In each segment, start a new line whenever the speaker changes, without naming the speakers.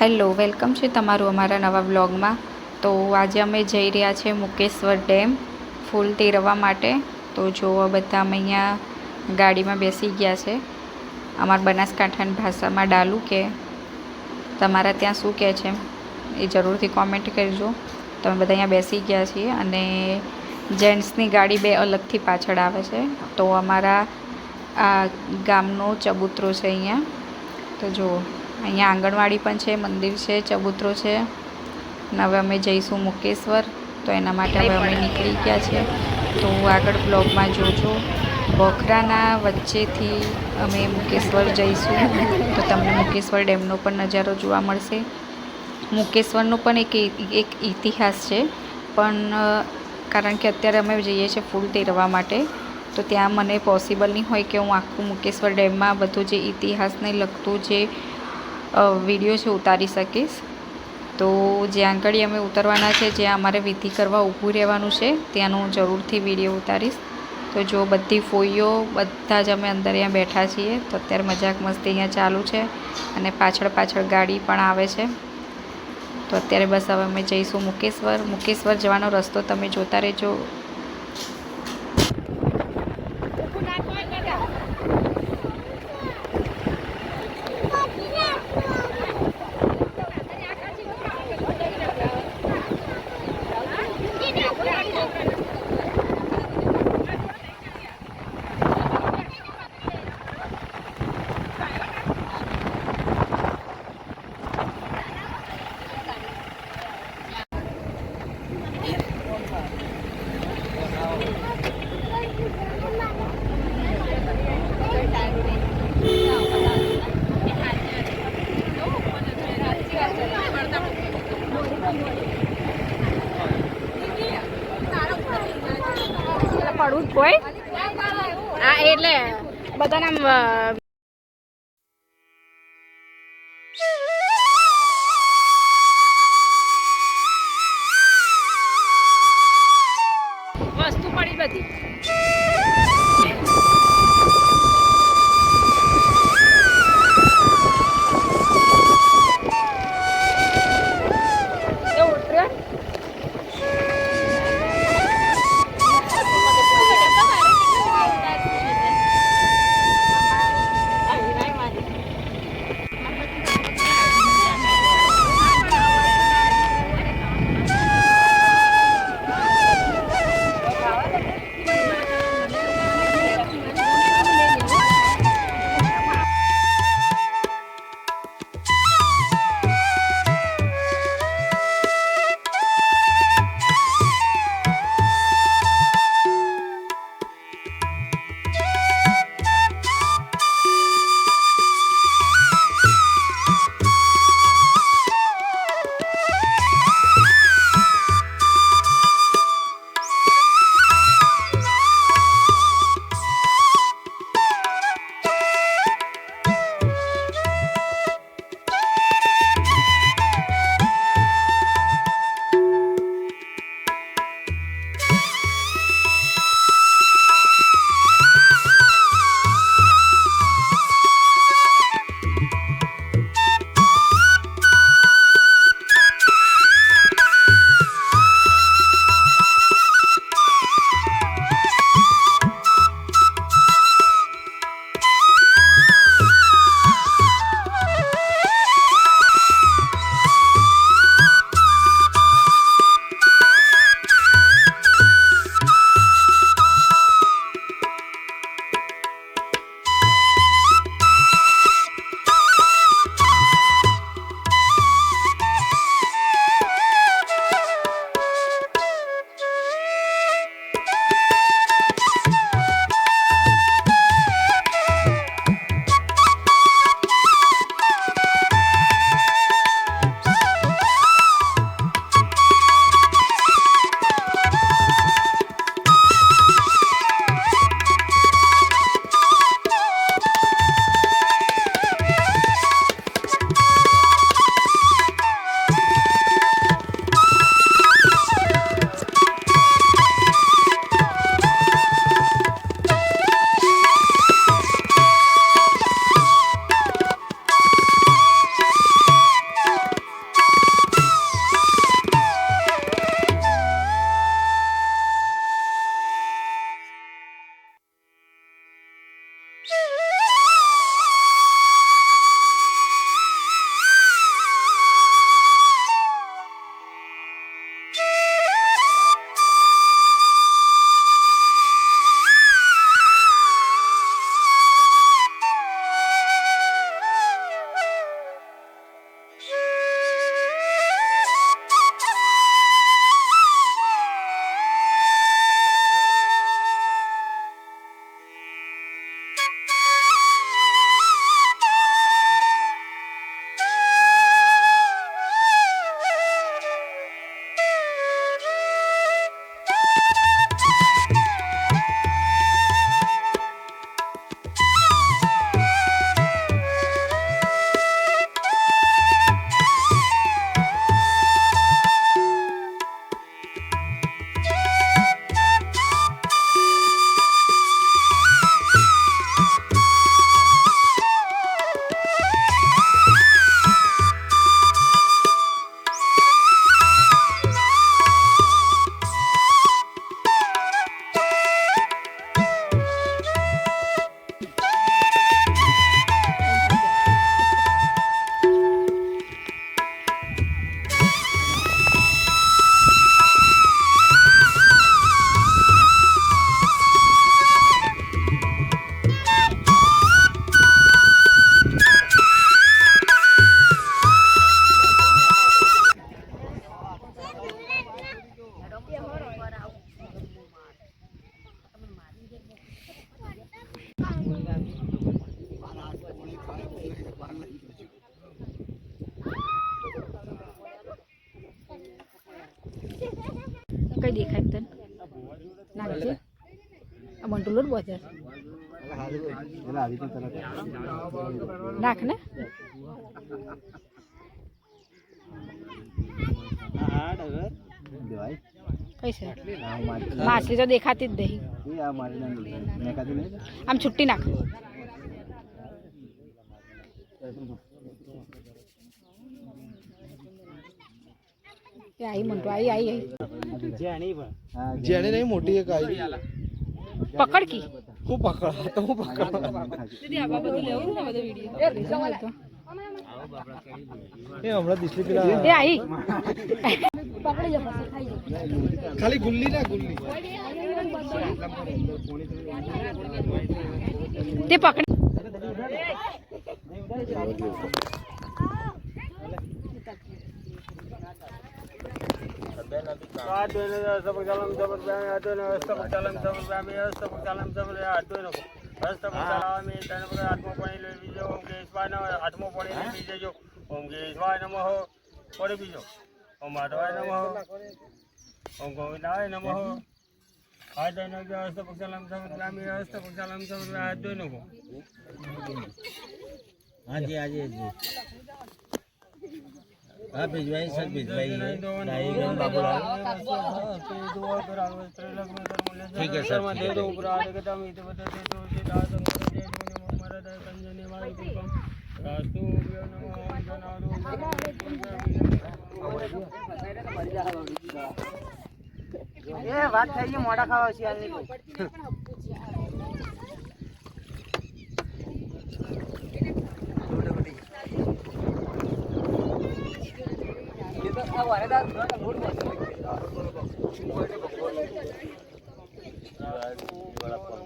Hello, welcome છે તમારું અમારા નવા વ્લોગમાં। તો આજે અમે જઈ રહ્યા છીએ મુકેશ્વર ડેમ ફૂલ તેરવા માટે। તો જો બધા અમે અહીંયા ગાડીમાં બેસી ગયા છે। અમારા બનાસકાંઠાની ભાષામાં ડાલું કે તમારા ત્યાં શું કહે છે એ જરૂરથી કોમેન્ટ કરજો। તો અમે બધા અહીંયા બેસી ગયા છીએ અને જેન્ટ્સની ગાડી બે અલગથી પાછળ આવે છે। તો અમારા આ ગામનો ચબૂતરો છે અહીંયા। તો જુઓ અહીંયા આંગણવાડી પણ છે, મંદિર છે, ચબૂતરો છે અને હવે અમે જઈશું મુકેશ્વર। તો એના માટે હવે અમે નીકળી ગયા છીએ। તો આગળ બ્લોગમાં જોજો। બોખરાના વચ્ચેથી અમે મુકેશ્વર જઈશું તો તમને મુકેશ્વર ડેમનો પણ નજારો જોવા મળશે। મુકેશ્વરનો પણ એક ઇતિહાસ છે, પણ કારણ કે અત્યારે અમે જઈએ છીએ ફૂલ તેરવા માટે, તો ત્યાં મને પોસિબલ નહીં હોય કે હું આખું મુકેશ્વર ડેમમાં બધું જે ઇતિહાસને લગતું જે વિડીયો છે ઉતારી શકીશ। તો જ્યાં આગળ અમે ઉતરવાના છે, જ્યાં અમારે વિધિ કરવા ઊભું રહેવાનું છે, ત્યાંનું હું જરૂરથી વિડીયો ઉતારીશ। તો જો બધી ફોઈઓ બધા જ અમે અંદર અહીંયા બેઠા છીએ। તો અત્યારે મજાક મસ્તી અહીંયા ચાલુ છે અને પાછળ ગાડી પણ આવે છે। તો અત્યારે બસ હવે અમે જઈશું મુકેશ્વર જવાનો રસ્તો તમે જોતા રહેજો। પડવું કોઈ આ એટલે બધાના વસ્તુ પડી બધી।
કઈ દેખાય તને નાખજે આ મંટુ લોટ બોધે નાખ ને કઈ છે માછલી તો દેખાતી જ નહીં આમ છુટ્ટી નાખ आई मंटू आई
जेने नहीं मोटी एक आई
पकड़ की
खूब पकड़ा तो वो पकड़ा
दीदी आबा બધું લેવું ને બધો વિડિયો
એ હમણાં દિસલી પેલા
એ आई પકડી જા પછી ખાઈ જા
ખાલી ગુલ્લી ના ગુલ્લી
તે પકડી
ओम माधवाय नमः ओम गोविंदाय नमः आद्य नमः अष्टपक्षालम समर्पयामि अष्टपक्षालम समर्पयामि आद्य नमः हाँ जी हाँ भिजवाई सर भिजवाई बाबूलाल ठीक है सर दे दो ये बात થઈ ગઈ મોડા ખાવા છે આની ये तो આ વારે દા લોડ બસ બડા ફોન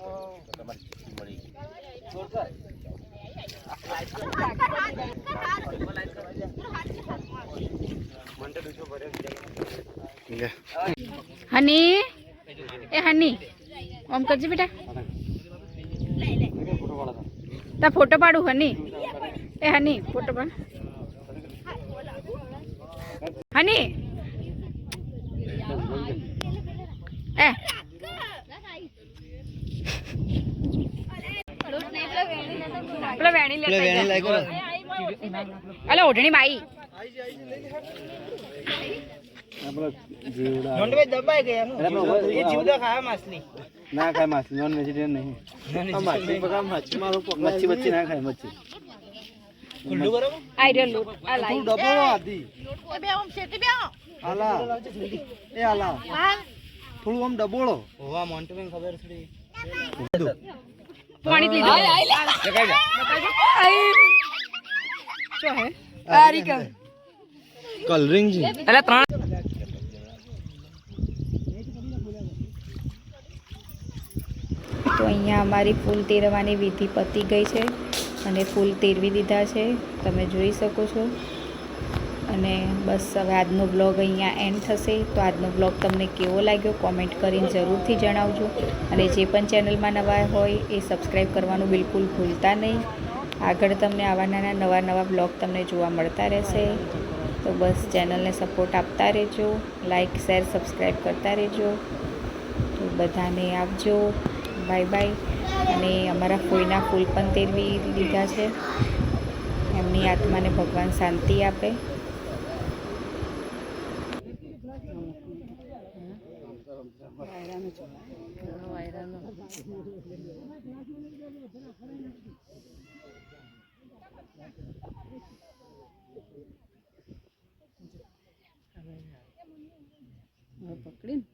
તમારી મળી છોડકર
हनी ए हनी ओम करजी बेटा ता फोटो पाडू हनी ए हनी फोटो पाड हनी ए પેલા વેણી લેતા અલે ઓઢણી માઈ
નોન વેજ દબાઈ ગયા એ જીવદા ખાયા માછલી
ના ખાય માછલી નોન વેજીટેરિયન નહીં માછલી પકા માછી મારો મચ્છી બચ્ચી ના ખાય મચ્છી
ખુલ્લું બરાબર
આઈ રહ્યો લોટ આ લાઈ
ડબો આધી
એ બે ઓમ સેટી બે
આલા એ આલા થોડું આમ ડબોળો
હોવા મોન્ટુ ને ખબર પડી
પાણી લીધું આઈ લે શું હે તારી કા
કલરિંગ છે
અરે ત્રણ
તો અહીંયા અમારી ફૂલ તેરવાની વિધિ પતી ગઈ છે અને ફૂલ તેરવી દીધા છે તમે જોઈ શકો છો અને બસ હવે આજનો બ્લોગ અહીંયા એન્ડ થશે તો આજનો બ્લોગ તમને કેવો લાગ્યો કોમેન્ટ કરીને જરૂરથી જણાવજો અને જે પણ ચેનલમાં નવા હોય એ સબસ્ક્રાઈબ કરવાનું બિલકુલ ભૂલતા નહીં આગળ તમને આવા નાના નવા બ્લોગ તમને જોવા મળતા રહેશે તો બસ ચેનલને સપોર્ટ આપતા રહેજો લાઈક શેર સબસ્ક્રાઈબ કરતા રહેજો તો બધાને આપજો બાય બાય અને અમારા ફોઈના ફૂલ પણ તેરવી લીધા છે એમની આત્માને ભગવાન શાંતિ આપે
પકડીને